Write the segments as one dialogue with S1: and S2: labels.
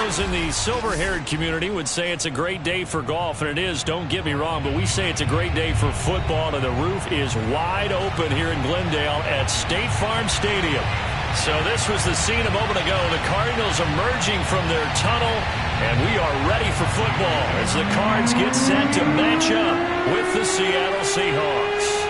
S1: Those in the silver-haired community would say it's a great day for golf, and it is, don't get me wrong, but we say it's a great day for football, and the roof is wide open here in Glendale at State Farm Stadium. So this was the scene a moment ago. The Cardinals emerging from their tunnel, and we are ready for football as the Cards get set to match up with the Seattle Seahawks.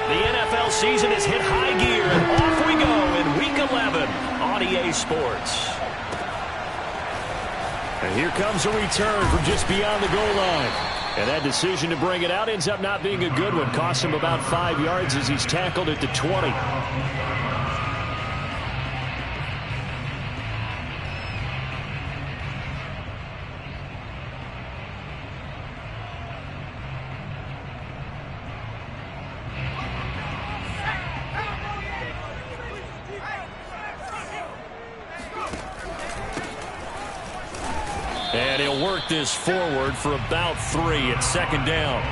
S1: The NFL season has hit high gear, and off we go in Week 11 on EA Sports. And here comes a return from just beyond the goal line. And that decision to bring it out ends up not being a good one. Costs him about 5 yards as he's tackled at the 20. And he'll work this forward for about 3 at second down.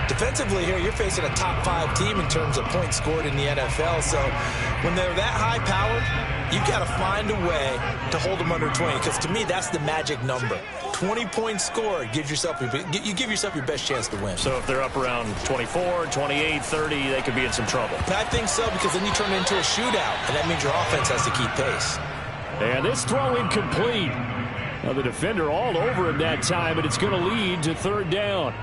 S2: Defensively here, you're facing a top 5 team in terms of points scored in the NFL. So when they're that high-powered, you've got to find a way to hold them under 20. Because to me, that's the magic number. 20 points scored, you give yourself your best chance to win.
S1: So if they're up around 24, 28, 30, they could be in some trouble.
S2: I think so, because then you turn it into a shootout, and that means your offense has to keep pace.
S1: And this throw incomplete. Now the defender all over him that time, but it's going to lead to third down.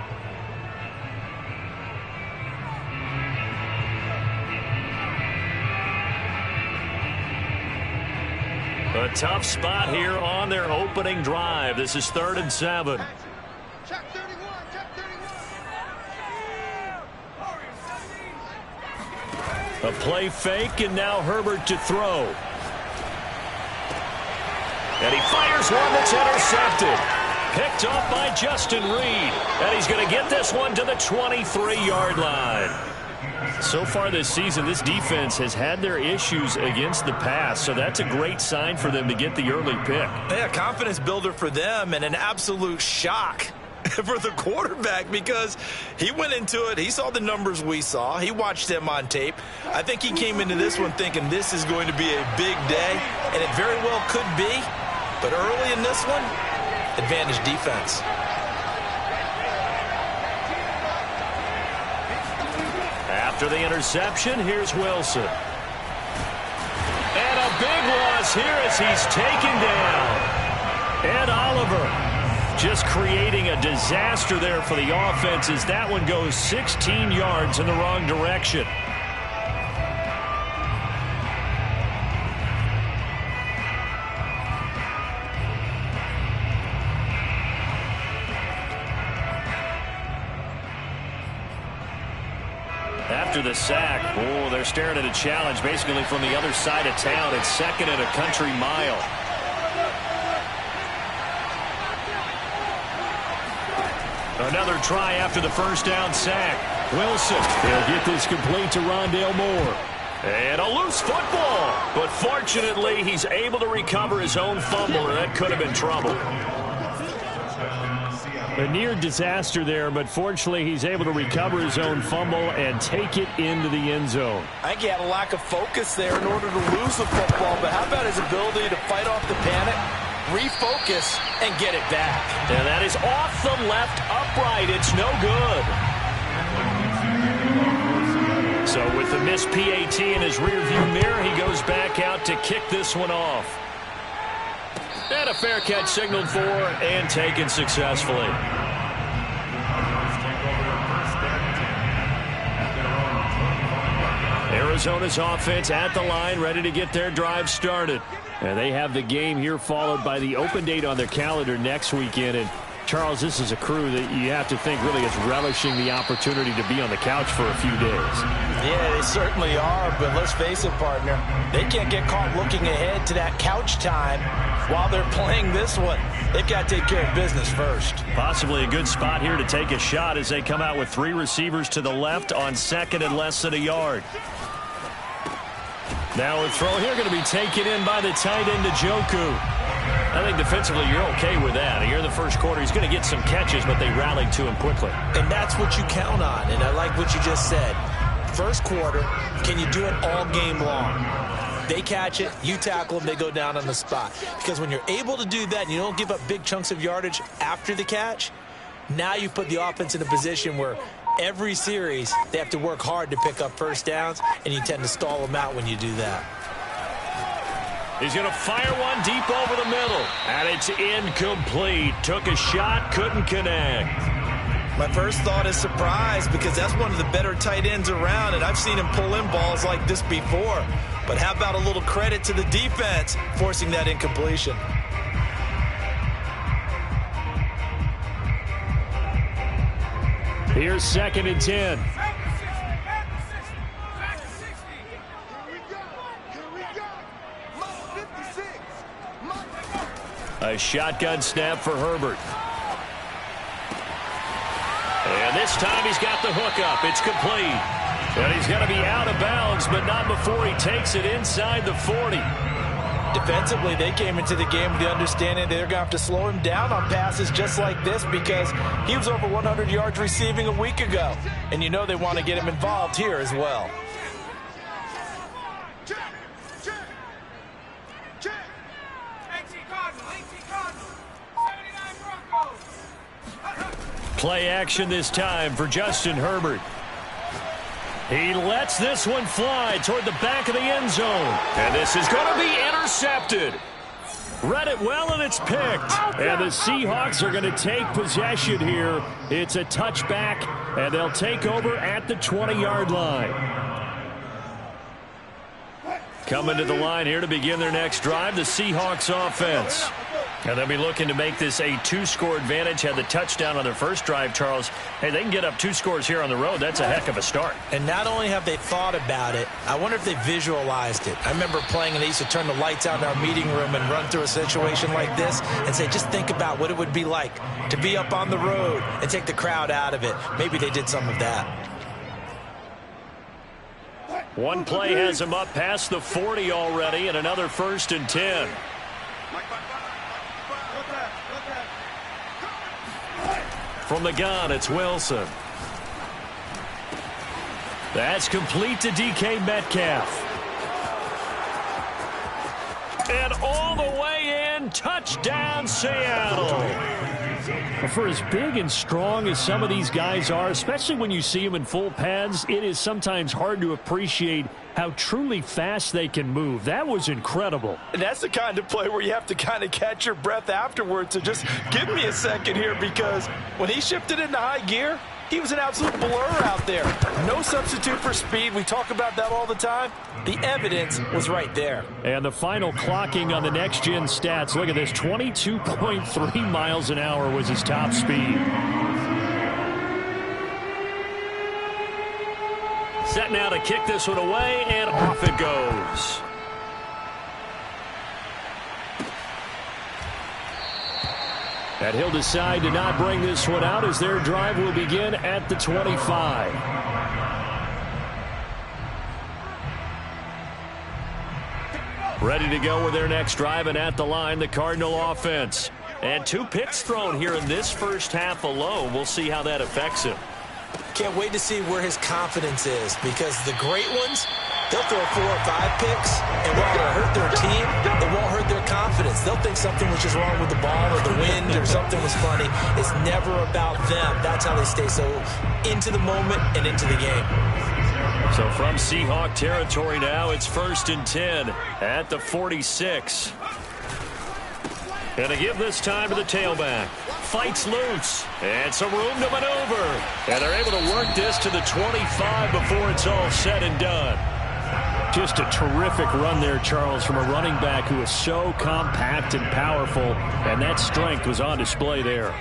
S1: A tough spot here on their opening drive. This is 3rd and 7.
S3: Check 31, check 31.
S1: A play fake, and now Herbert to throw. And he fires one that's intercepted. Picked off by Justin Reed. And he's going to get this one to the 23-yard line. So far this season, this defense has had their issues against the pass, so that's a great sign for them to get the early pick.
S2: Yeah, confidence builder for them, and an absolute shock for the quarterback, because he went into it, he saw the numbers we saw, he watched them on tape. I think he came into this one thinking this is going to be a big day, and it very well could be, but early in this one, advantage defense.
S1: After the interception, here's Wilson. And a big loss here as he's taken down. Ed Oliver just creating a disaster there for the offense as that one goes 16 yards in the wrong direction. After the sack, they're staring at a challenge basically from the other side of town. It's 2nd and a country mile. Another try after the first down sack. Wilson, he'll get this complete to Rondale Moore. And a loose football. But fortunately, he's able to recover his own fumble, and that could have been trouble. A near disaster there, but fortunately he's able to recover his own fumble and take it into the end zone.
S2: I think he had a lack of focus there in order to lose the football, but how about his ability to fight off the panic, refocus, and get it back?
S1: And that is off the left upright. It's no good. So with the missed PAT in his rearview mirror, he goes back out to kick this one off. And a fair catch signaled for and taken successfully. Arizona's offense at the line, ready to get their drive started. And they have the game here followed by the open date on their calendar next weekend. And Charles, this is a crew that you have to think really is relishing the opportunity to be on the couch for a few days.
S2: Yeah, they certainly are, but let's face it, partner. They can't get caught looking ahead to that couch time while they're playing this one. They've got to take care of business first.
S1: Possibly a good spot here to take a shot as they come out with 3 receivers to the left on 2nd and less than a yard. Now a throw here going to be taken in by the tight end, Njoku. I think defensively you're okay with that. Here in the first quarter, he's going to get some catches, but they rallied to him quickly.
S2: And that's what you count on, and I like what you just said. first quarter, can you do it all game long? They catch it, you tackle them, they go down on the spot. Because when you're able to do that and you don't give up big chunks of yardage after the catch, now you put the offense in a position where every series they have to work hard to pick up first downs, and you tend to stall them out when you do that.
S1: He's going to fire one deep over the middle, and it's incomplete. Took a shot, couldn't connect.
S2: My first thought is surprise, because that's one of the better tight ends around, and I've seen him pull in balls like this before. But how about a little credit to the defense forcing that incompletion?
S1: Here's 2nd and 10. A shotgun snap for Herbert. And this time he's got the hook up. It's complete. And he's going to be out of bounds, but not before he takes it inside the 40.
S2: Defensively, they came into the game with the understanding they're going to have to slow him down on passes just like this, because he was over 100 yards receiving a week ago. And you know they want to get him involved here as well.
S1: Play action this time for Justin Herbert. He lets this one fly toward the back of the end zone. And this is going to be intercepted. Read it well, and it's picked. And the Seahawks are going to take possession here. It's a touchback, and they'll take over at the 20-yard line. Coming to the line here to begin their next drive, the Seahawks offense. And they'll be looking to make this a 2-score advantage. Had the touchdown on their first drive, Charles. Hey, they can get up 2 scores here on the road. That's a heck of a start.
S2: And not only have they thought about it, I wonder if they visualized it. I remember playing, and they used to turn the lights out in our meeting room and run through a situation like this and say, just think about what it would be like to be up on the road and take the crowd out of it. Maybe they did some of that.
S1: One play has him up past the 40 already, and another 1st and 10. From the gun, it's Wilson. That's complete to DK Metcalf. And all the way in, touchdown Seattle. For as big and strong as some of these guys are, especially when you see them in full pads, it is sometimes hard to appreciate how truly fast they can move. That was incredible.
S2: And that's the kind of play where you have to kind of catch your breath afterwards. So just give me a second here, because when he shifted into high gear, he was an absolute blur out there. No substitute for speed. We talk about that all the time. The evidence was right there.
S1: And the final clocking on the next-gen stats. Look at this, 22.3 miles an hour was his top speed. Set now to kick this one away, and off it goes. And he'll decide to not bring this one out as their drive will begin at the 25. Ready to go with their next drive, and at the line, the Cardinal offense. And 2 picks thrown here in this first half alone. We'll see how that affects him.
S2: Can't wait to see where his confidence is, because the great ones, they'll throw 4 or 5 picks, and while it'll hurt their team, it won't hurt their confidence. They'll think something was just wrong with the ball or the wind or something was funny. It's never about them. That's how they stay so into the moment and into the game.
S1: So from Seahawk territory now, it's 1st and 10 at the 46. And to give this time to the tailback. Fights loose, and some room to maneuver. And they're able to work this to the 25 before it's all said and done. Just a terrific run there, Charles, from a running back who is so compact and powerful, and that strength was on display there.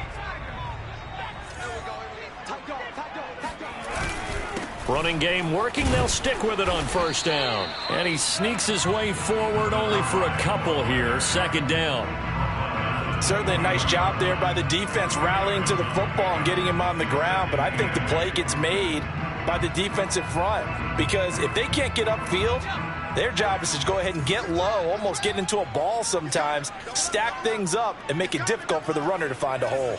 S1: Running game working, they'll stick with it on 1st down. And he sneaks his way forward only for a couple here, 2nd down.
S2: Certainly a nice job there by the defense rallying to the football and getting him on the ground, but I think the play gets made by the defensive front, because if they can't get upfield, their job is to go ahead and get low, almost get into a ball sometimes, stack things up, and make it difficult for the runner to find a hole.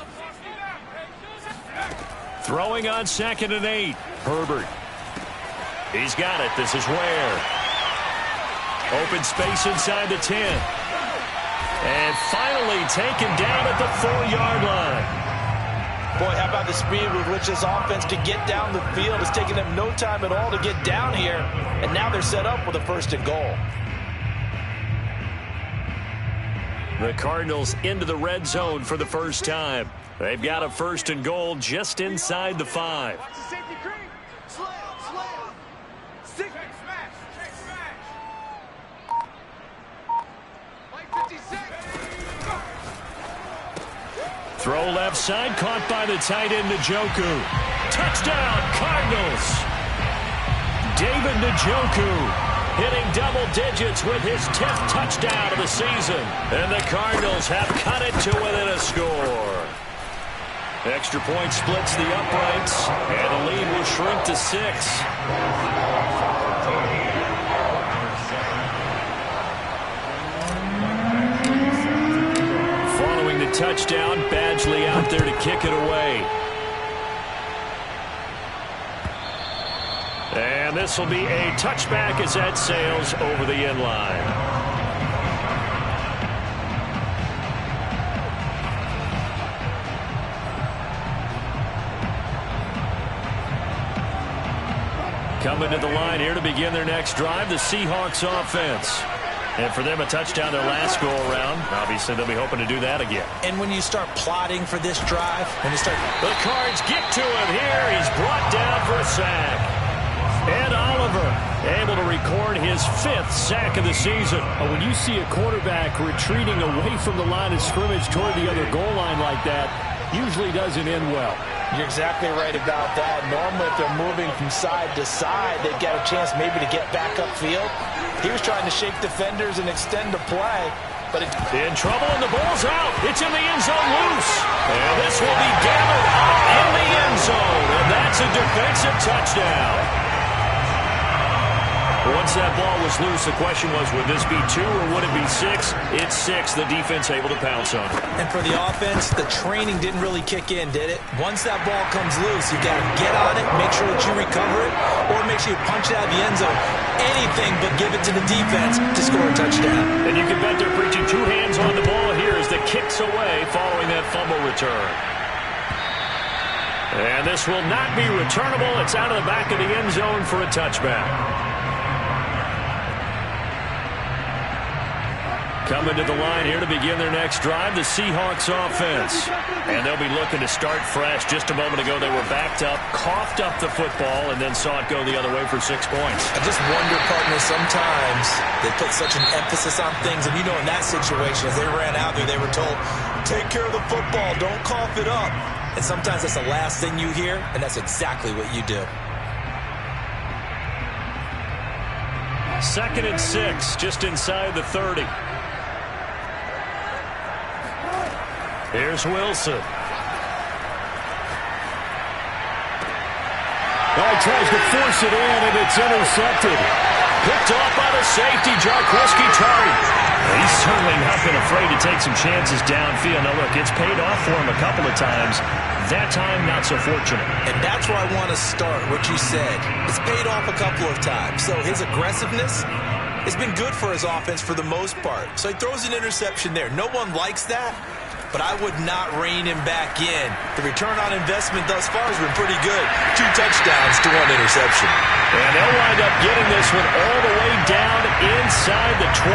S1: Throwing on 2nd and 8, Herbert. He's got it. This is Ware. Open space inside the 10. And finally taken down at the 4-yard line.
S2: Boy, how about the speed with which this offense could get down the field? It's taken them no time at all to get down here. And now they're set up with a 1st and goal.
S1: The Cardinals into the red zone for the first time. They've got a 1st and goal just inside the 5.
S3: Watch the safety creep. Slam. Stick. Smash. Like 56.
S1: Throw left side, caught by the tight end, Njoku. Touchdown, Cardinals. David Njoku hitting double digits with his 10th touchdown of the season. And the Cardinals have cut it to within a score. Extra point splits the uprights, and the lead will shrink to 6. Following the touchdown, Badgley out there to kick it away. And this will be a touchback as that sails over the end line. Coming to the line here to begin their next drive, the Seahawks offense. And for them, a touchdown their last go-around. Obviously, they'll be hoping to do that again.
S2: And when you start plotting for this drive,
S1: The Cards get to him here. He's brought down for a sack. Ed Oliver able to record his 5th sack of the season.
S4: When you see a quarterback retreating away from the line of scrimmage toward the other goal line like that, usually doesn't end well.
S2: You're exactly right about that. Normally, if they're moving from side to side, they've got a chance maybe to get back upfield. He was trying to shake defenders and extend the play. But
S1: in trouble, and the ball's out. It's in the end zone loose. And this will be gathered up in the end zone. And that's a defensive touchdown. Once that ball was loose, the question was, would this be 2 or would it be 6? It's 6. The defense able to pounce on it.
S2: And for the offense, the training didn't really kick in, did it? Once that ball comes loose, you got to get on it, make sure that you recover it, or make sure you punch it out of the end zone. Anything but give it to the defense to score a touchdown.
S1: And you can bet they're preaching 2 hands on the ball here as the kick's away following that fumble return. And this will not be returnable. It's out of the back of the end zone for a touchback. Coming to the line here to begin their next drive, the Seahawks offense. And they'll be looking to start fresh. Just a moment ago, they were backed up, coughed up the football, and then saw it go the other way for 6 points.
S2: I just wonder, partner, sometimes they put such an emphasis on things. And, you know, in that situation, as they ran out there, they were told, take care of the football, don't cough it up. And sometimes that's the last thing you hear, and that's exactly what you do.
S1: 2nd and 6, just inside the 30. Here's Wilson.
S4: Tries to force it in, and it's intercepted.
S1: Picked off by the safety, Jarquiski Tardy. He's certainly not been afraid to take some chances downfield. Now, look, it's paid off for him a couple of times. That time, not so fortunate.
S2: And that's where I want to start, what you said. It's paid off a couple of times. So his aggressiveness has been good for his offense for the most part. So he throws an interception there. No one likes that. But I would not rein him back in. The return on investment thus far has been pretty good. 2 touchdowns to 1 interception.
S1: And they'll wind up getting this one all the way down inside the 20.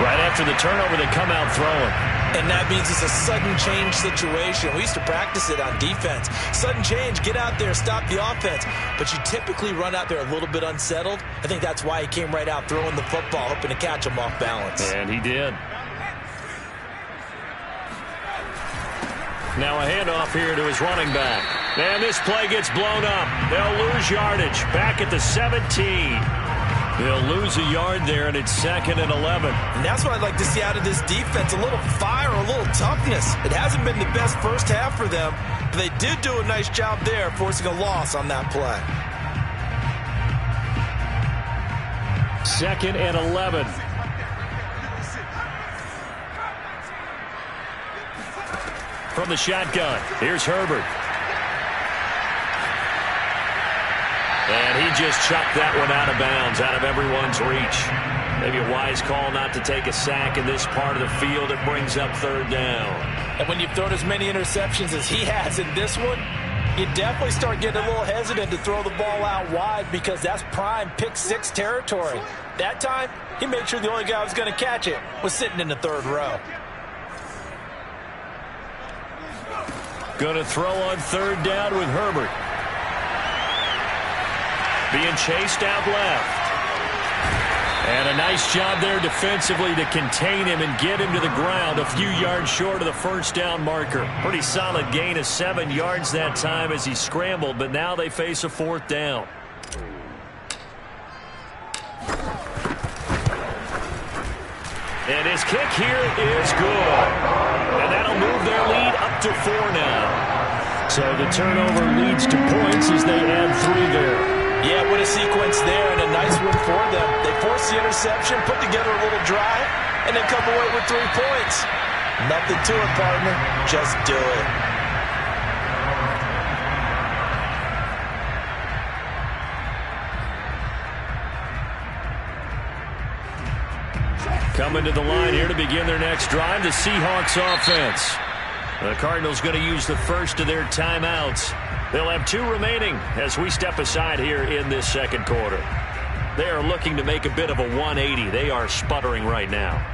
S1: Right after the turnover, they come out throwing.
S2: And that means it's a sudden change situation. We used to practice it on defense. Sudden change, get out there, stop the offense. But you typically run out there a little bit unsettled. I think that's why he came right out throwing the football, hoping to catch him off balance.
S1: And he did. Now a handoff here to his running back. And this play gets blown up. They'll lose yardage. Back at the 17. They'll lose a yard there, and it's 2nd and 11.
S2: And that's what I'd like to see out of this defense. A little fire, a little toughness. It hasn't been the best first half for them, but they did do a nice job there, forcing a loss on that play.
S1: 2nd and 11. From the shotgun, here's Herbert. And he just chucked that one out of bounds, out of everyone's reach. Maybe a wise call not to take a sack in this part of the field. It brings up third down.
S2: And when you've thrown as many interceptions as he has in this one, you definitely start getting a little hesitant to throw the ball out wide because that's prime pick six territory. That time, he made sure the only guy who was going to catch it was sitting in the third row.
S1: Going to throw on third down with Herbert. Being chased out left. And a nice job there defensively to contain him and get him to the ground a few yards short of the first down marker. Pretty solid gain of 7 yards that time as he scrambled, but now they face a fourth down. And his kick here is good. And that'll move their lead up to 4 now. So the turnover leads to points as they add 3 there.
S2: Yeah, what a sequence there, and a nice win for them. They forced the interception, put together a little drive, and then come away with 3 points. Nothing to it, partner. Just do it.
S1: Coming to the line here to begin their next drive, the Seahawks offense. The Cardinals going to use the first of their timeouts. They'll have 2 remaining as we step aside here in this second quarter. They are looking to make a bit of a 180. They are sputtering right now.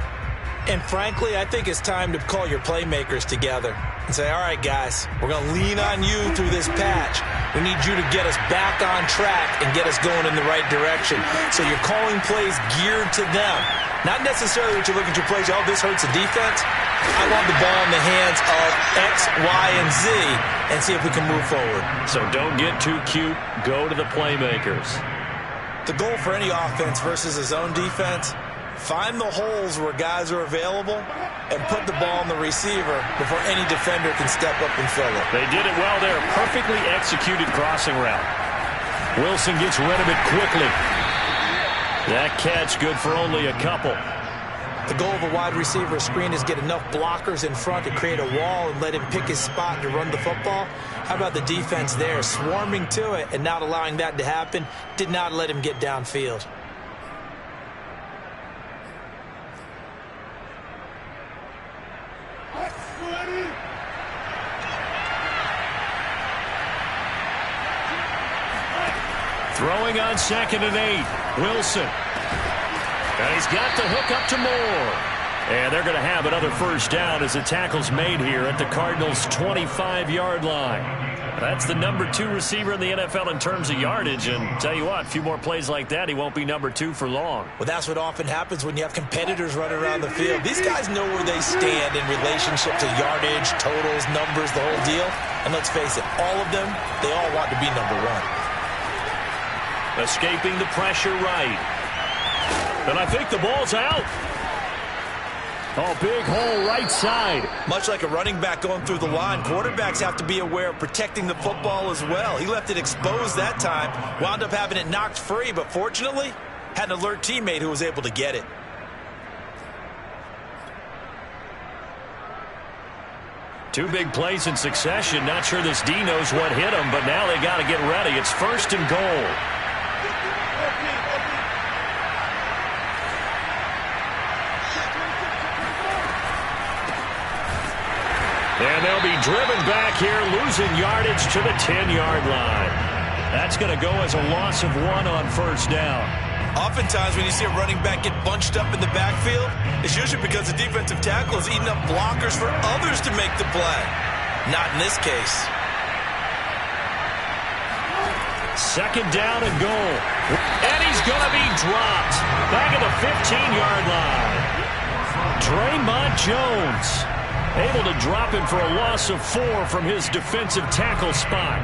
S2: And frankly, I think it's time to call your playmakers together and say, all right, guys, we're going to lean on you through this patch. We need you to get us back on track and get us going in the right direction. So you're calling plays geared to them. Not necessarily that you look at your plays, oh, this hurts the defense. I want the ball in the hands of X, Y, and Z and see if we can move forward.
S1: So don't get too cute. Go to the playmakers.
S2: The goal for any offense versus his own defense, find the holes where guys are available and put the ball on the receiver before any defender can step up and fill it.
S1: They did it well there. Perfectly executed crossing route. Wilson gets rid of it quickly. That catch good for only a couple.
S2: The goal of a wide receiver screen is get enough blockers in front to create a wall and let him pick his spot to run the football. How about the defense there, swarming to it and not allowing that to happen? Did not let him get downfield.
S1: Throwing on 2nd and 8. Wilson. And he's got the hook up to Moore. And they're going to have another first down as the tackle's made here at the Cardinals' 25-yard line. That's the number 2 receiver in the NFL in terms of yardage. And tell you what, a few more plays like that, he won't be number 2 for long.
S2: Well, that's what often happens when you have competitors running around the field. These guys know where they stand in relationship to yardage, totals, numbers, the whole deal. And let's face it, all of them, they all want to be number 1.
S1: Escaping the pressure right. And I think the ball's out. Oh, big hole right side.
S2: Much like a running back going through the line, quarterbacks have to be aware of protecting the football as well. He left it exposed that time, wound up having it knocked free, but fortunately, had an alert teammate who was able to get it.
S1: Two big plays in succession. Not sure this D knows what hit him, but now they got to get ready. It's 1st and goal. And they'll be driven back here, losing yardage to the 10-yard line. That's going to go as a loss of 1 on first down.
S2: Oftentimes when you see a running back get bunched up in the backfield, it's usually because the defensive tackle is eating up blockers for others to make the play. Not in this case.
S1: 2nd down and goal. And he's going to be dropped. Back at the 15-yard line. Draymond Jones able to drop him for a loss of 4 from his defensive tackle spot.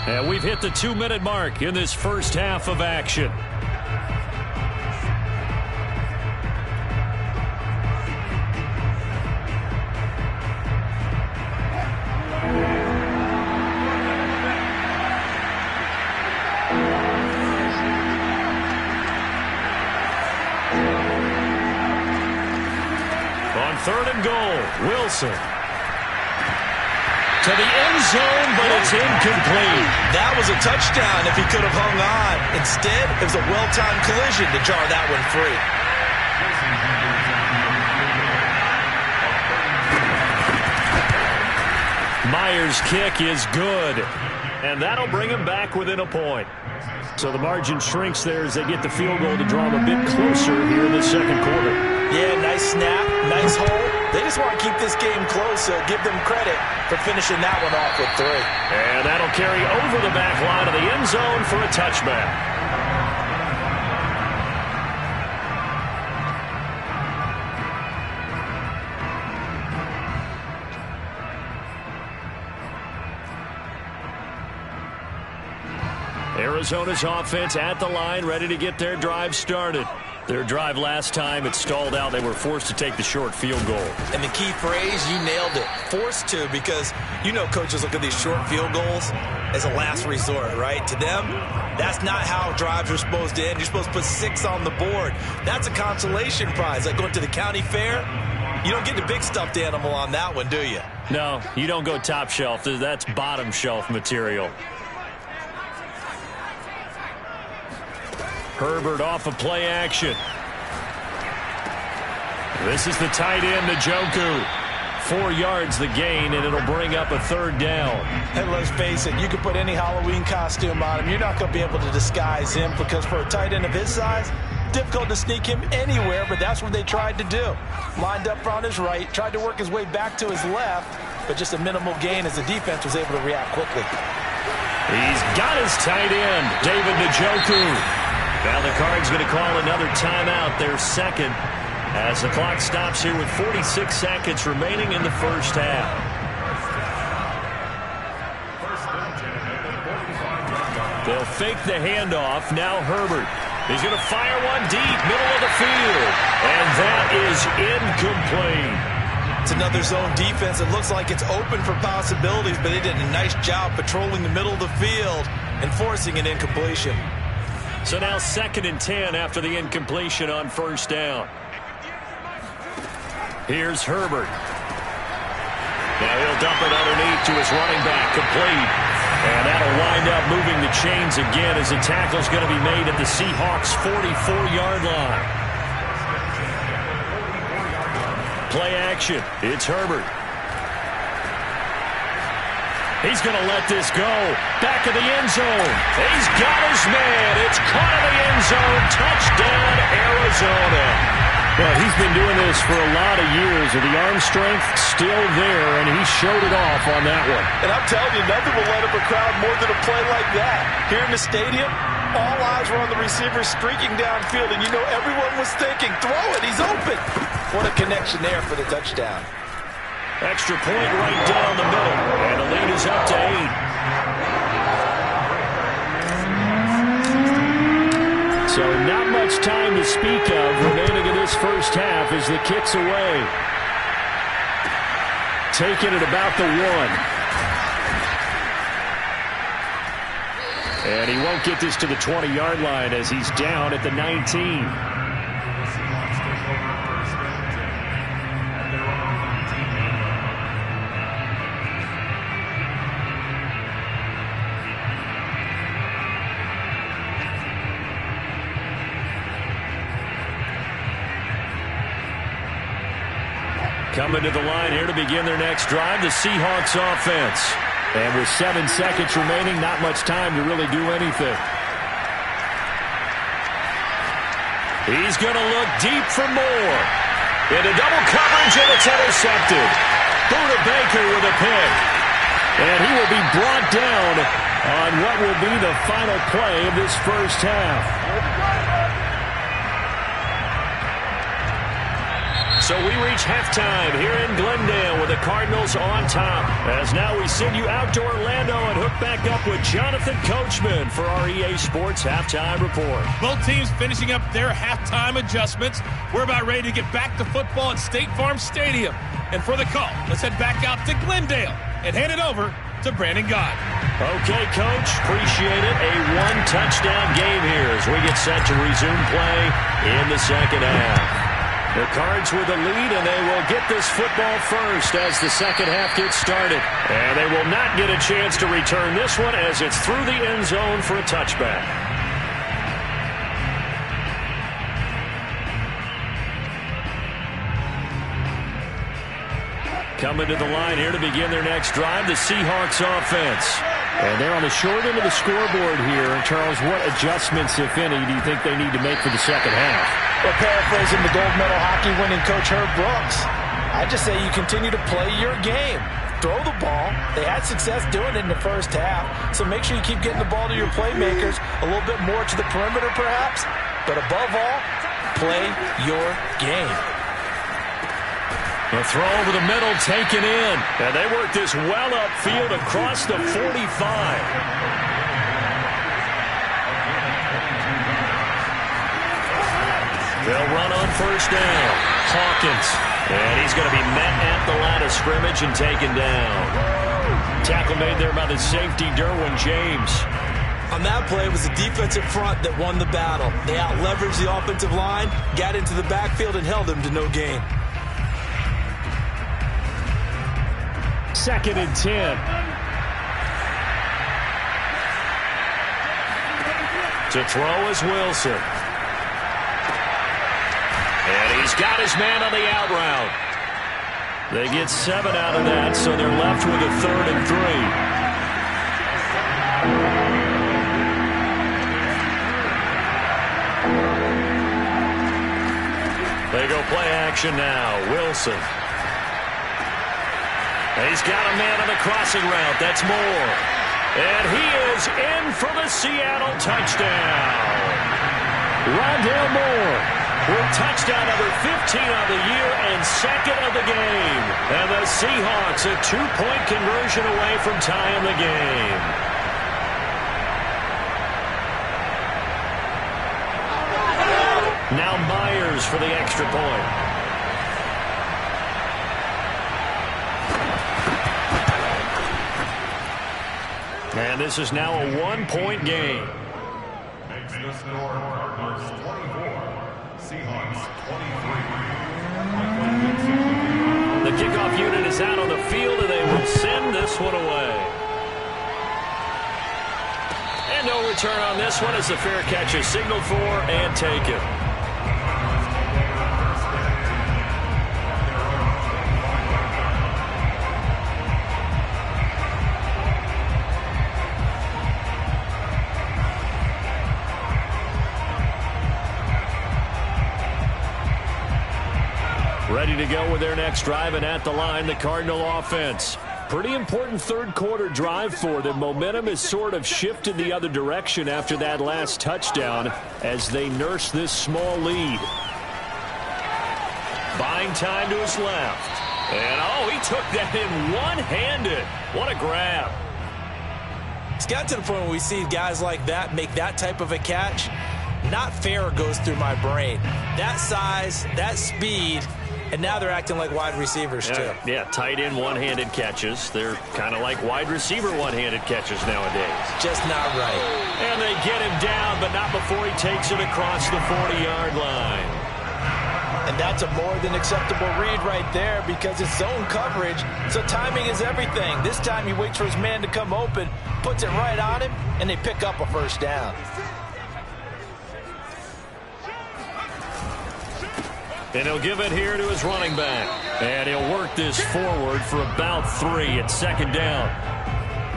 S1: And we've hit the 2-minute mark in this first half of action. 3rd and goal. Wilson. To the end zone, but it's incomplete.
S2: That was a touchdown if he could have hung on. Instead, it was a well-timed collision to jar that one free.
S1: Myers' kick is good, and that'll bring him back within a point. So the margin shrinks there as they get the field goal to draw them a bit closer here in the second quarter.
S2: Yeah, nice snap, nice hole. They just want to keep this game close, so give them credit for finishing that one off with 3.
S1: And that'll carry over the back line of the end zone for a touchback. Arizona's offense at the line, ready to get their drive started. Their drive last time, it stalled out. They were forced to take the short field goal.
S2: And the key phrase, you nailed it, forced to, because you know coaches look at these short field goals as a last resort, right? To them, that's not how drives are supposed to end. You're supposed to put 6 on the board. That's a consolation prize. Like going to the county fair, you don't get the big stuffed animal on that one, do you?
S1: No, you don't go top shelf. That's bottom shelf material. Herbert off of play action. This is the tight end, Njoku. 4 yards the gain, and it'll bring up a 3rd down.
S2: And let's face it, you can put any Halloween costume on him. You're not going to be able to disguise him, because for a tight end of his size, difficult to sneak him anywhere, but that's what they tried to do. Lined up on his right, tried to work his way back to his left, but just a minimal gain as the defense was able to react quickly.
S1: He's got his tight end, David Njoku. Now the Cards going to call another timeout, their second, as the clock stops here with 46 seconds remaining in the first half. They'll fake the handoff. Now Herbert. He's going to fire one deep, middle of the field. And that is incomplete.
S2: It's another zone defense. It looks like it's open for possibilities, but they did a nice job patrolling the middle of the field and forcing an incompletion.
S1: So now 2nd and 10 after the incompletion on 1st down. Here's Herbert. Now he'll dump it underneath to his running back, complete. And that'll wind up moving the chains again as the tackle's going to be made at the Seahawks' 44-yard line. Play action. It's Herbert. He's going to let this go. Back of the end zone. He's got his man. It's caught in the end zone. Touchdown, Arizona. Well, he's been doing this for a lot of years, and the arm strength still there, and he showed it off on that one.
S2: And I'm telling you, nothing will light up a crowd more than a play like that. Here in the stadium, all eyes were on the receiver streaking downfield, and you know everyone was thinking, throw it, he's open. What a connection there for the touchdown.
S1: Extra point right down the middle, and the lead is up to 8. So not much time to speak of remaining in this first half as the kick's away. Taken at about the 1. And he won't get this to the 20-yard line as he's down at the 19. Coming to the line here to begin their next drive, the Seahawks offense. And with 7 seconds remaining, not much time to really do anything. He's going to look deep for more. Into double coverage, and it's intercepted. Buda Baker with a pick. And he will be brought down on what will be the final play of this first half. So we reach halftime here in Glendale with the Cardinals on top. As now we send you out to Orlando and hook back up with Jonathan Coachman for our EA Sports Halftime Report.
S5: Both teams finishing up their halftime adjustments. We're about ready to get back to football at State Farm Stadium. And for the call, let's head back out to Glendale and hand it over to Brandon Gott.
S1: Okay, Coach. Appreciate it. A 1-touchdown game here as we get set to resume play in the second half. The Cards with the lead, and they will get this football first as the second half gets started. And they will not get a chance to return this one as it's through the end zone for a touchback. Coming to the line here to begin their next drive, the Seahawks offense.
S4: And they're on the short end of the scoreboard here. And Charles, what adjustments, if any, do you think they need to make for the second half?
S6: Well, paraphrasing the gold medal hockey winning coach Herb Brooks, I just say you continue to play your game. Throw the ball. They had success doing it in the first half. So make sure you keep getting the ball to your playmakers, a little bit more to the perimeter perhaps. But above all, play your game.
S1: The throw over the middle taken in. And they work this well upfield across the 45. They'll run on first down. Hawkins. And he's going to be met at the line of scrimmage and taken down. Tackle made there by the safety, Derwin James.
S2: On that play, it was the defensive front that won the battle. They out-leveraged the offensive line, got into the backfield, and held them to no gain.
S4: 2nd and 10.
S1: To throw is Wilson. And he's got his man on the out route. They get 7 out of that, so they're left with a 3rd and 3. They go play action now. Wilson. He's got a man on the crossing route. That's Moore. And he is in for the Seattle touchdown. Rondale Moore with touchdown number 15 of the year and 2nd of the game. And the Seahawks a 2-point conversion away from tying the game. Now Myers for the extra point. And this is now a 1-point game.
S7: Makes the score Cardinals 24, Seahawks 23.
S1: The kickoff unit is out on the field, and they will send this one away. And no return on this one as the fair catch is signaled for and taken. Ready to go with their next drive, and at the line, the Cardinal offense. Pretty important third quarter drive for them. Momentum has sort of shifted the other direction after that last touchdown as they nurse this small lead. Buying time to his left. And, oh, he took that in one-handed. What a grab.
S2: It's got to the point where we see guys like that make that type of a catch. Not fair goes through my brain. That size, that speed, and now they're acting like wide receivers, too.
S1: Yeah, tight end one-handed catches. They're kind of like wide receiver one-handed catches nowadays.
S2: Just not right.
S1: And they get him down, but not before he takes it across the 40-yard line.
S6: And that's a more than acceptable read right there because it's zone coverage, so timing is everything. This time he waits for his man to come open, puts it right on him, and they pick up a first down.
S1: And he'll give it here to his running back. And he'll work this forward for about 3 at 2nd down.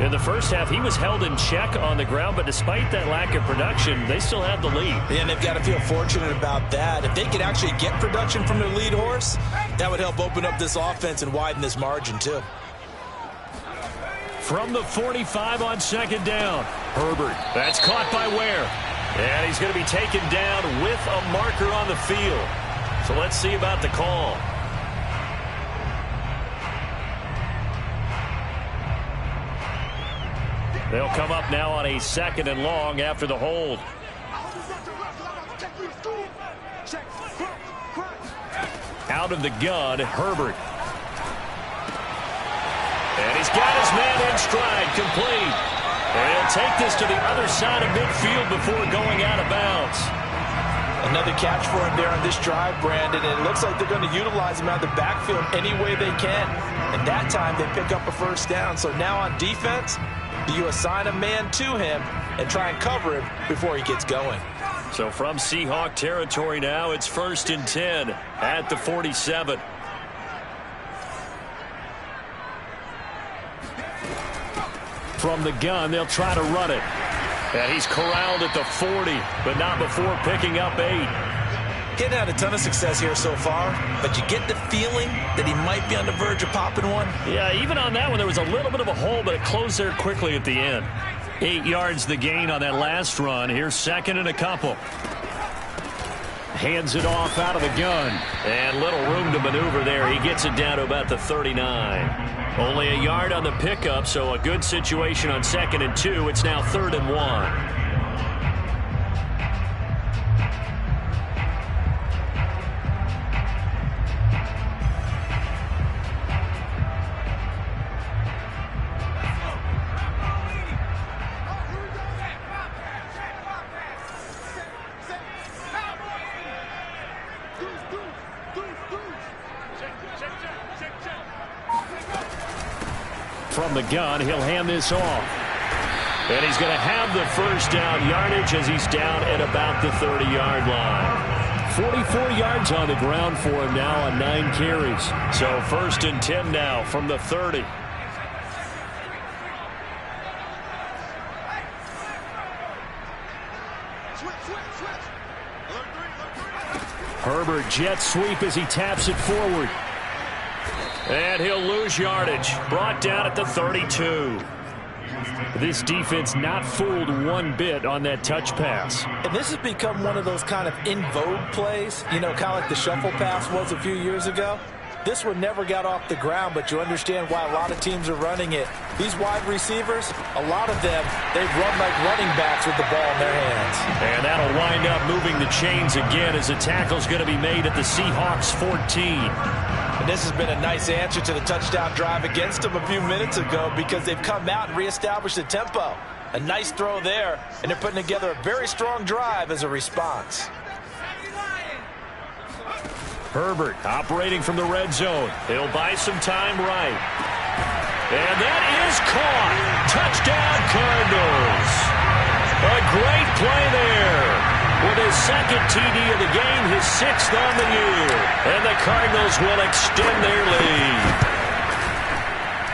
S1: In the first half, he was held in check on the ground, but despite that lack of production, they still have the lead.
S2: And they've got to feel fortunate about that. If they could actually get production from their lead horse, that would help open up this offense and widen this margin, too.
S1: From the 45 on 2nd down, Herbert. That's caught by Ware. And he's going to be taken down with a marker on the field. So let's see about the call. They'll come up now on a 2nd and long after the hold. Out of the gun, Herbert. And he's got his man in stride, complete. And he'll take this to the other side of midfield before going out of bounds.
S6: Another catch for him there on this drive, Brandon, and it looks like they're going to utilize him out of the backfield any way they can. And that time they pick up a first down. So now on defense, do you assign a man to him and try and cover him before he gets going?
S1: So from Seahawk territory now, it's 1st and 10 at the 47.
S4: From the gun, they'll try to run it.
S1: And he's corralled at the 40, but not before picking up 8.
S2: Getting had a ton of success here so far, but you get the feeling that he might be on the verge of popping one.
S1: Yeah, even on that one, there was a little bit of a hole, but it closed there quickly at the end. 8 yards the gain on that last run. Here's 2nd and a couple.
S4: Hands it off out of the gun.
S1: And little room to maneuver there. He gets it down to about the 39. Only a yard on the pickup, so a good situation on 2nd and 2. It's now 3rd and 1.
S4: From the gun, he'll hand this off.
S1: And he's going to have the first down yardage as he's down at about the 30-yard line.
S4: 44 yards on the ground for him now on 9 carries.
S1: So 1st and 10 now from the 30.
S4: Herbert jet sweep as he taps it forward.
S1: And he'll lose yardage. Brought down at the 32.
S4: This defense not fooled one bit on that touch pass.
S6: And this has become one of those kind of in vogue plays, you know, kind of like the shuffle pass was a few years ago. This one never got off the ground, but you understand why a lot of teams are running it. These wide receivers, a lot of them, they run like running backs with the ball in their hands.
S1: And that'll wind up moving the chains again as the tackle's going to be made at the Seahawks 14.
S6: And this has been a nice answer to the touchdown drive against them a few minutes ago because they've come out and reestablished the tempo. A nice throw there, and they're putting together a very strong drive as a response.
S1: Herbert operating from the red zone. He'll buy some time right. And that is caught. Touchdown, Cardinals. A great play there. With his 2nd TD of the game, his 6th on the year. And the Cardinals will extend their lead.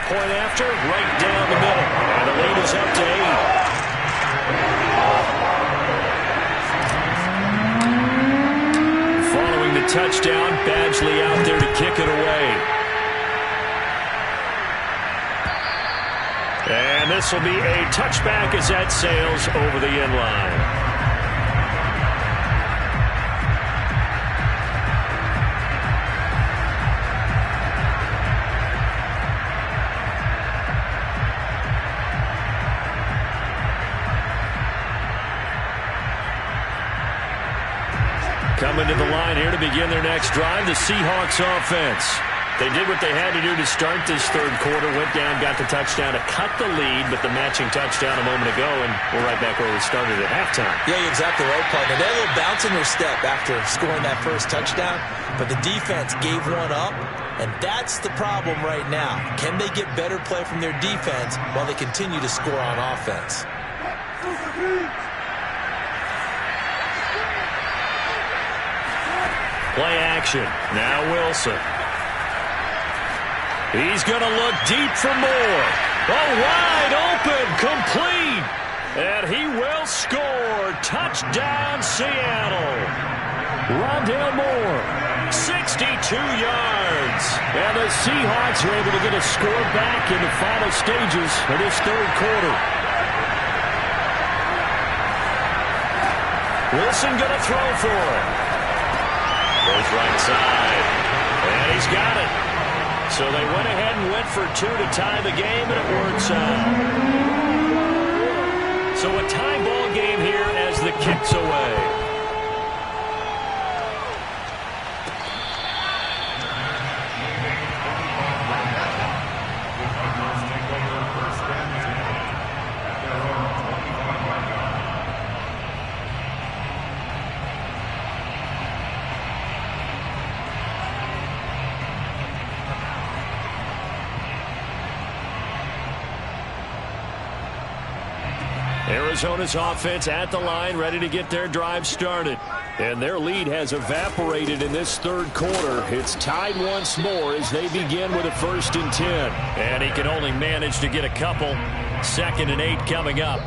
S1: Point after, right down the middle. And the lead is up to 8. Following the touchdown, Badgley out there to kick it away. And this will be a touchback as that sails over the end line. Coming to the line here to begin their next drive, the Seahawks offense. They did what they had to do to start this 3rd quarter, went down, got the touchdown to cut the lead, but the matching touchdown a moment ago, and we're right back where we started at halftime.
S6: Yeah, you're exactly right, partner. They had a little bounce in their step after scoring that first touchdown, but the defense gave one up, and that's the problem right now. Can they get better play from their defense while they continue to score on offense?
S1: Play action. Now Wilson. He's going to look deep for more. Oh, wide open, complete. And he will score. Touchdown, Seattle.
S4: Rondale Moore.
S1: 62 yards.
S4: And the Seahawks are able to get a score back in the final stages of this 3rd quarter.
S1: Wilson going to throw for it. Goes right side. And he's got it. So they went ahead and went for 2 to tie the game, and it works out. So a tie ball game here as the kick's away. Arizona's offense at the line, ready to get their drive started. And their lead has evaporated in this third quarter. It's tied once more as they begin with a 1st and 10. And he can only manage to get a couple. 2nd and 8 coming up.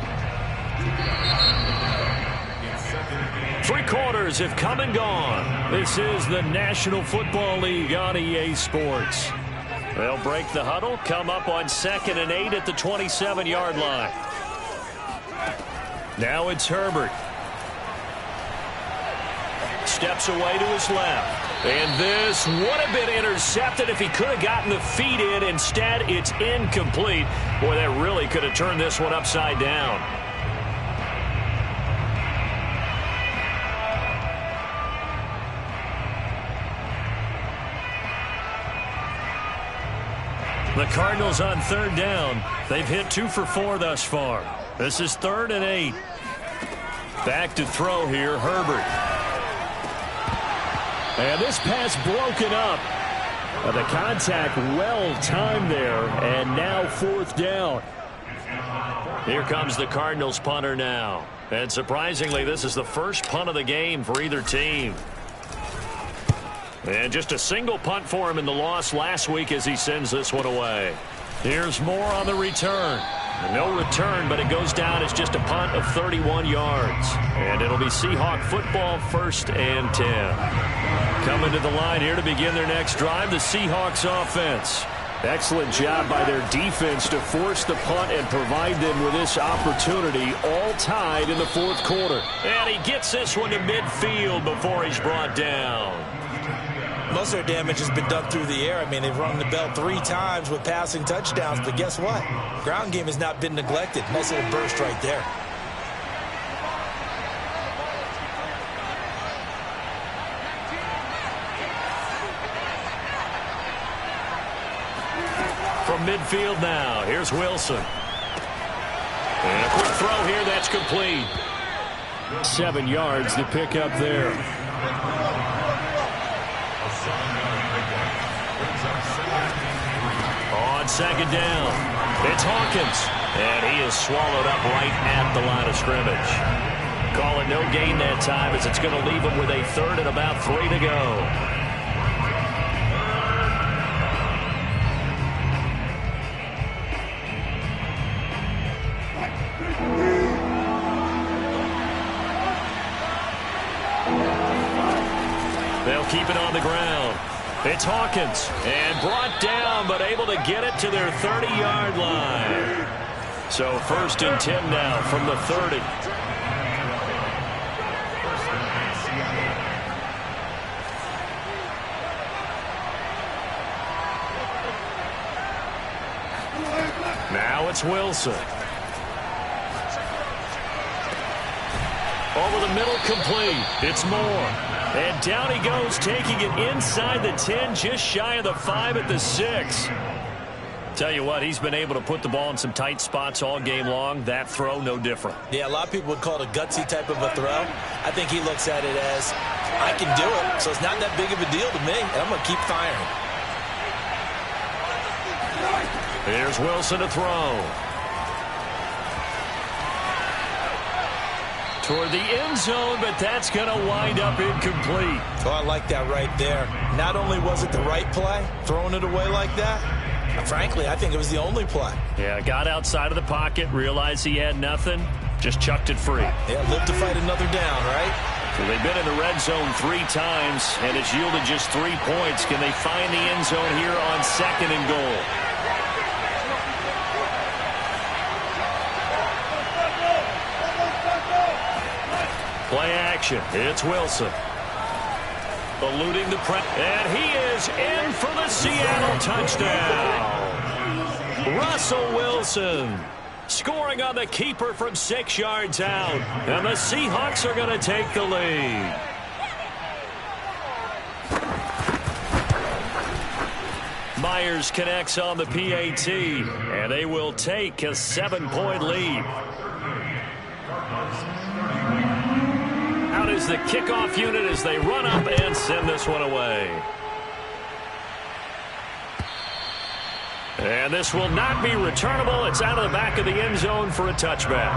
S1: 3 quarters have come and gone. This is the National Football League on EA Sports. They'll break the huddle, come up on 2nd and 8 at the 27-yard line. Now it's Herbert. Steps away to his left. And this would have been intercepted if he could have gotten the feet in. Instead, it's incomplete. Boy, that really could have turned this one upside down. The Cardinals on 3rd down. They've hit 2 for 4 thus far. This is 3rd and 8. Back to throw here, Herbert. And this pass broken up. The contact well timed there, and now 4th down. Here comes the Cardinals punter now. And surprisingly, this is the first punt of the game for either team. And just a single punt for him in the loss last week as he sends this one away. Here's more on the return. No return, but it goes down as just a punt of 31 yards. And it'll be Seahawk football, 1st and 10. Coming to the line here to begin their next drive, the Seahawks offense. Excellent job by their defense to force the punt and provide them with this opportunity, all tied in the 4th quarter. And he gets this one to midfield before he's brought down.
S2: Most of their damage has been done through the air. I mean, they've rung the bell 3 times with passing touchdowns, but guess what? Ground game has not been neglected. Nice little burst right there.
S1: From midfield now, here's Wilson. And a quick throw here, that's complete. 7 yards to pick up there. On 2nd down, it's Hawkins. And he is swallowed up right at the line of scrimmage. Call it no gain that time as it's going to leave him with a 3rd and about 3 to go. They'll keep it on the ground. It's Hawkins, and brought down, but able to get it to their 30-yard line. So 1st and 10 now from the 30. Now it's Wilson. Over the middle, complete. It's Moore. And down he goes, taking it inside the 10, just shy of the 5 at the 6. Tell you what, he's been able to put the ball in some tight spots all game long. That throw, no different.
S2: Yeah, a lot of people would call it a gutsy type of a throw. I think he looks at it as, I can do it, so it's not that big of a deal to me, and I'm going to keep firing.
S1: Here's Wilson to throw. Toward the end zone, but that's going to wind up incomplete.
S2: Oh, I like that right there. Not only was it the right play, throwing it away like that, frankly, I think it was the only play.
S1: Yeah, got outside of the pocket, realized he had nothing, just chucked it free.
S2: Yeah, live to fight another down, right?
S1: So they've been in the red zone 3 times, and it's yielded just 3 points. Can they find the end zone here on 2nd and goal? Play action. It's Wilson. Eluding the press. And he is in for the Seattle touchdown. Russell Wilson scoring on the keeper from 6 yards out. And the Seahawks are going to take the lead. Myers connects on the PAT. And they will take a 7-point lead. Out is the kickoff unit as they run up and send this one away. And this will not be returnable. It's out of the back of the end zone for a touchback.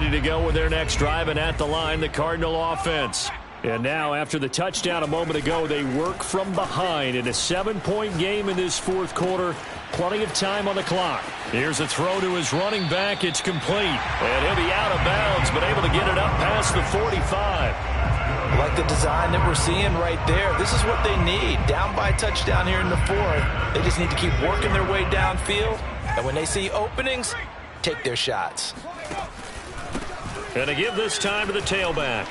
S1: ready to go with their next drive, and at the line, the Cardinal offense. And now, after the touchdown a moment ago, they work from behind in a 7-point game in this fourth quarter. Plenty of time on the clock. Here's a throw to his running back. It's complete. And he'll be out of bounds, but able to get it up past the 45.
S6: I like the design that we're seeing right there. This is what they need. Down by a touchdown here in the fourth. They just need to keep working their way downfield. And when they see openings, take their shots.
S1: And to give this time to the tailback.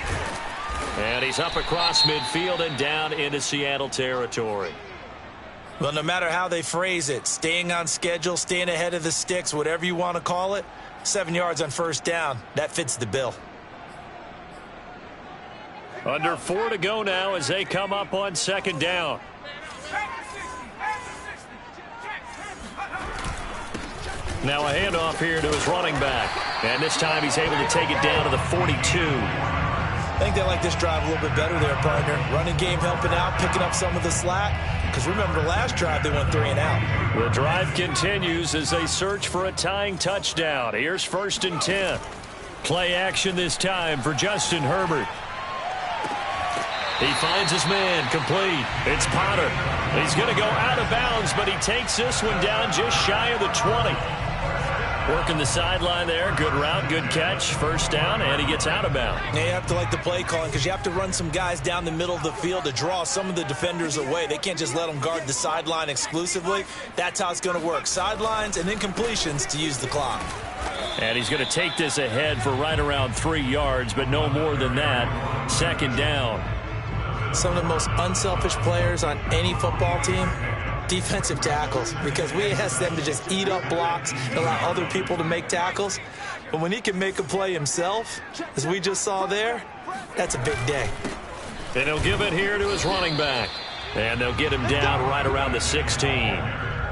S1: And he's up across midfield and down into Seattle territory.
S2: Well, no matter how they phrase it, staying on schedule, staying ahead of the sticks, whatever you want to call it, 7 yards on first down, that fits the bill.
S1: Under 4 to go now as they come up on second down. Now a handoff here to his running back. And this time he's able to take it down to the 42.
S2: I think they like this drive a little bit better there, partner. Running game helping out, picking up some of the slack. Because remember, the last drive they went 3 and out.
S1: The drive continues as they search for a tying touchdown. Here's 1st and 10. Play action this time for Justin Herbert. He finds his man, complete. It's Potter. He's going to go out of bounds, but he takes this one down just shy of the 20. Working the sideline there. Good route, good catch. First down, and he gets out of bounds.
S2: Yeah, you have to like the play calling because you have to run some guys down the middle of the field to draw some of the defenders away. They can't just let them guard the sideline exclusively. That's how it's going to work. Sidelines and then completions to use the clock.
S1: And he's going to take this ahead for right around 3 yards, but no more than that. Second down.
S2: Some of the most unselfish players on any football team, defensive tackles, because we ask them to just eat up blocks and allow other people to make tackles. But when he can make a play himself, as we just saw there, that's a big day.
S1: And he'll give it here to his running back. And they'll get him down right around the 16.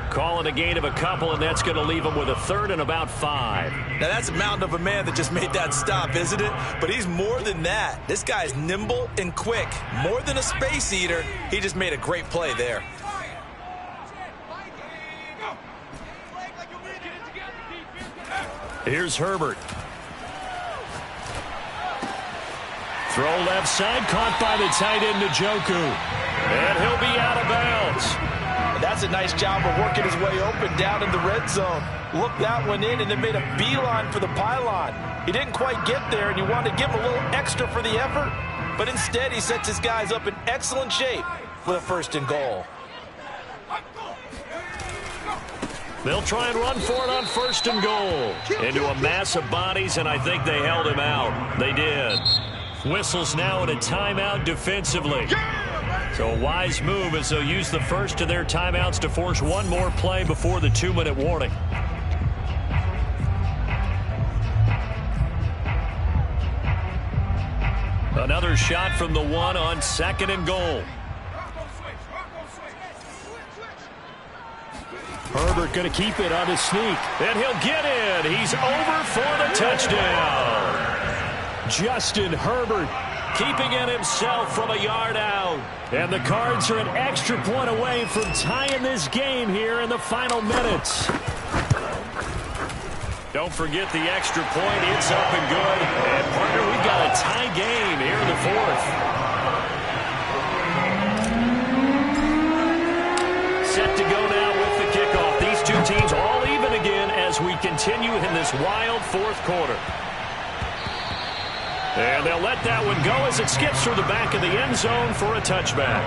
S1: Calling a gain of a couple, and that's going to leave him with a 3rd and about 5.
S2: Now, that's a mountain of a man that just made that stop, isn't it? But he's more than that. This guy's nimble and quick. More than a space eater. He just made a great play there.
S1: Here's Herbert. Throw left side, caught by the tight end Njoku. And he'll be out of bounds.
S6: That's a nice job of working his way open down in the red zone. Looked that one in and then made a beeline for the pylon. He didn't quite get there, and you wanted to give him a little extra for the effort. But instead, he sets his guys up in excellent shape with a 1st and goal.
S1: They'll try and run for it on 1st and goal. Into a mass of bodies, and I think they held him out. They did. Whistles now in a timeout defensively. So a wise move as they'll use the first of their timeouts to force one more play before the 2-minute warning. Another shot from the 1 on 2nd and goal. Herbert going to keep it on his sneak. And he'll get in. He's over for the touchdown. Justin Herbert keeping it himself from a yard out. And the Cards are an extra point away from tying this game here in the final minutes. Don't forget the extra point. It's up and good. And, partner, we've got a tie game here in the 4th. Set to go now with the kickoff. These two teams all even again as we continue in this wild 4th quarter. And they'll let that one go as it skips through the back of the end zone for a touchback.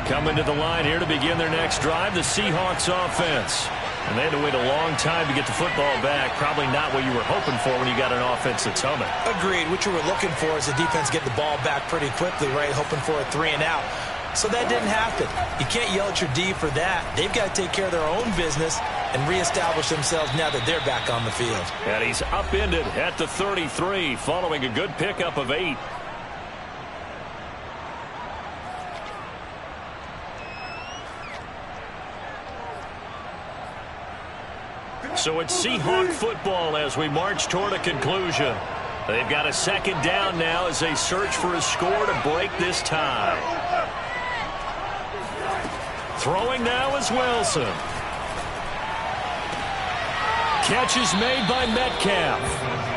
S1: Coming to the line here to begin their next drive, the Seahawks offense. And they had to wait a long time to get the football back. Probably not what you were hoping for when you got an offense that's humming.
S2: Agreed. What you were looking for is the defense get the ball back pretty quickly, right? Hoping for a 3 and out. So that didn't happen. You can't yell at your D for that. They've got to take care of their own business and reestablish themselves now that they're back on the field.
S1: And he's upended at the 33 following a good pickup of 8. So it's Seahawk football as we march toward a conclusion. They've got a second down now as they search for a score to break this tie. Throwing now is Wilson. Catch is made by Metcalf.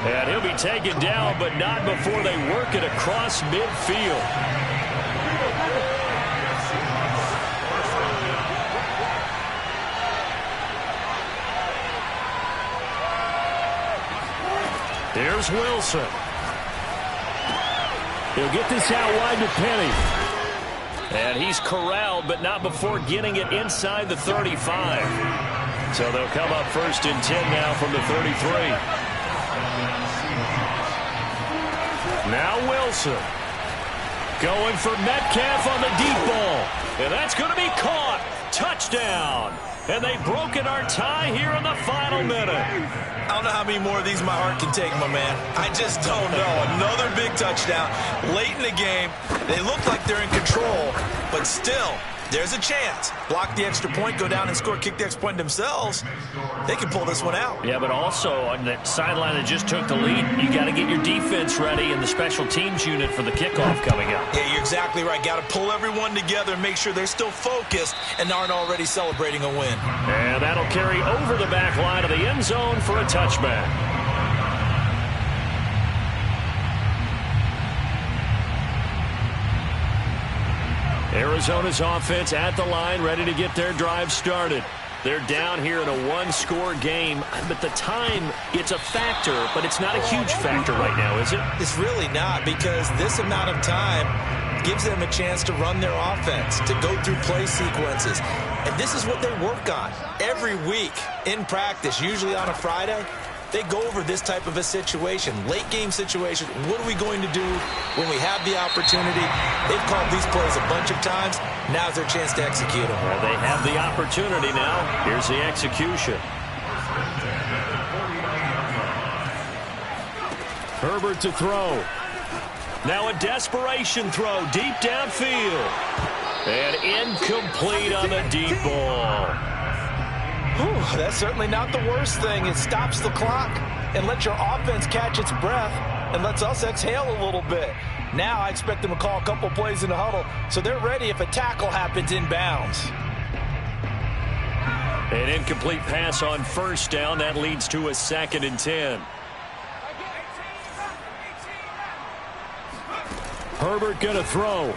S1: And he'll be taken down, but not before they work it across midfield. Here's Wilson.
S4: He'll get this out wide to Penny.
S1: And he's corralled, but not before getting it inside the 35. So they'll come up 1st and 10 now from the 33. Now Wilson. Going for Metcalf on the deep ball. And that's going to be caught. Touchdown. And they've broken our tie here in the final minute.
S2: I don't know how many more of these my heart can take, my man. I just don't know. Another big touchdown late in the game. They look like they're in control, but still, there's a chance. Block the extra point, go down and score, kick the extra point themselves. They can pull this one out.
S1: Yeah, but also on the sideline that just took the lead, you got to get your defense ready and the special teams unit for the kickoff coming up.
S2: Yeah, you're exactly right. Got to pull everyone together and make sure they're still focused and aren't already celebrating a win.
S1: And that'll carry over the back line of the end zone for a touchback. Arizona's offense at the line, ready to get their drive started. They're down here in a one-score game, but the time, it's a factor, but it's not a huge factor right now, is it?
S2: It's really not, because this amount of time gives them a chance to run their offense, to go through play sequences. And this is what they work on every week in practice, usually on a Friday. They go over this type of a situation, late game situation. What are we going to do when we have the opportunity? They've called these plays a bunch of times. Now's their chance to execute them.
S1: Well, they have the opportunity now. Here's the execution.
S4: Herbert to throw.
S1: Now a desperation throw deep downfield. And incomplete on the deep ball.
S6: Whew, that's certainly not the worst thing. It stops the clock and lets your offense catch its breath and lets us exhale a little bit. Now I expect them to call a couple plays in the huddle so they're ready if a tackle happens inbounds.
S1: An incomplete pass on 1st down. That leads to a 2nd and 10.
S4: Herbert going to throw.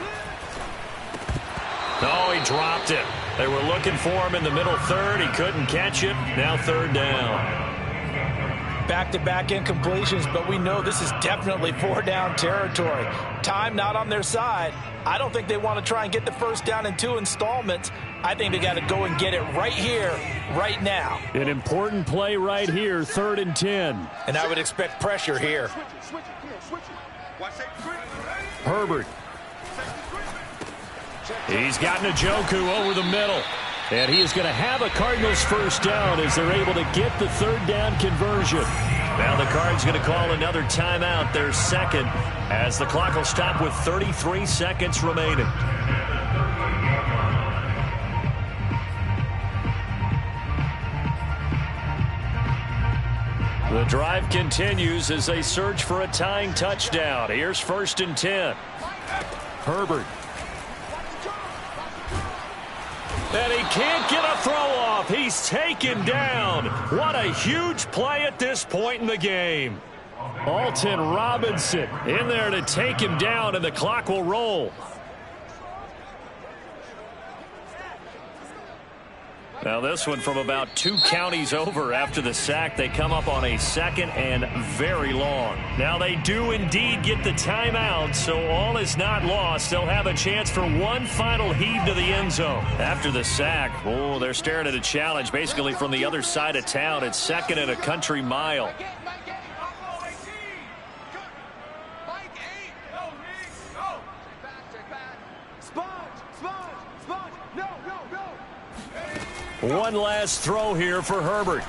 S1: Oh, he dropped it. They were looking for him in the middle third. He couldn't catch it. Now 3rd down.
S6: Back-to-back incompletions, but we know this is definitely 4-down territory. Time not on their side. I don't think they want to try and get the 1st down in 2 installments. I think they got to go and get it right here, right now.
S4: An important play right here, 3rd and 10.
S6: And I would expect pressure here.
S4: Herbert.
S1: He's got Njoku over the middle.
S4: And he is going to have a Cardinals 1st down as they're able to get the 3rd down conversion.
S1: Now the Cards going to call another timeout, their 2nd, as the clock will stop with 33 seconds remaining. The drive continues as they search for a tying touchdown. Here's 1st and 10.
S4: Herbert.
S1: And he can't get a throw off. He's taken down. What a huge play at this point in the game.
S4: Alton Robinson
S1: in there to take him down, and the clock will roll. Now this one from about 2 counties over after the sack. They come up on a 2nd and very long. Now they do indeed get the timeout, so all is not lost. They'll have a chance for one final heave to the end zone. After the sack, oh, they're staring at a challenge basically from the other side of town. It's 2nd and a country mile. One last throw here for Herbert.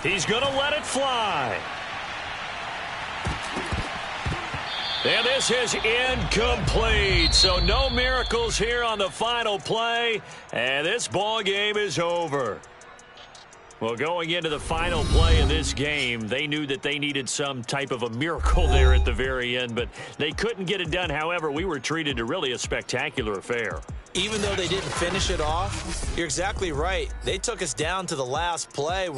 S1: He's going to let it fly. And this is incomplete. So no miracles here on the final play. And this ball game is over. Well, going into the final play of this game, they knew that they needed some type of a miracle there at the very end, but they couldn't get it done. However, we were treated to really a spectacular affair.
S2: Even though they didn't finish it off, you're exactly right. They took us down to the last play.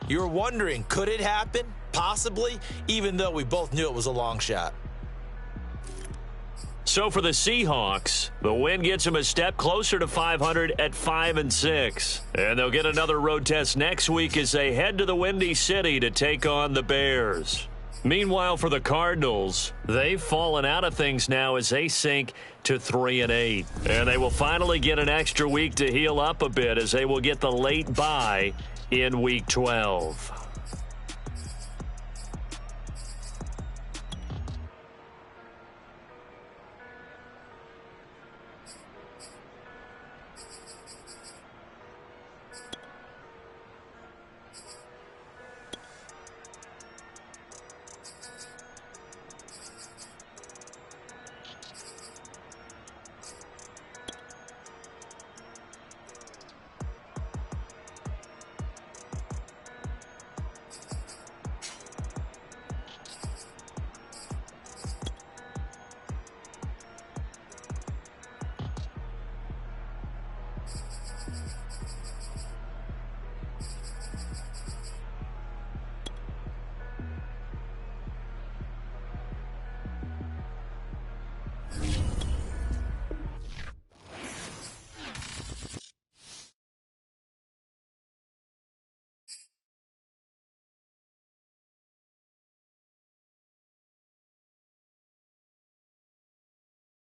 S2: You're wondering, could it happen? Possibly, even though we both knew it was a long shot.
S1: So for the Seahawks, the win gets them a step closer to 500 at 5-6. And they'll get another road test next week as they head to the Windy City to take on the Bears. Meanwhile, for the Cardinals, they've fallen out of things now as they sink to 3-8. And they will finally get an extra week to heal up a bit as they will get the late bye in Week 12.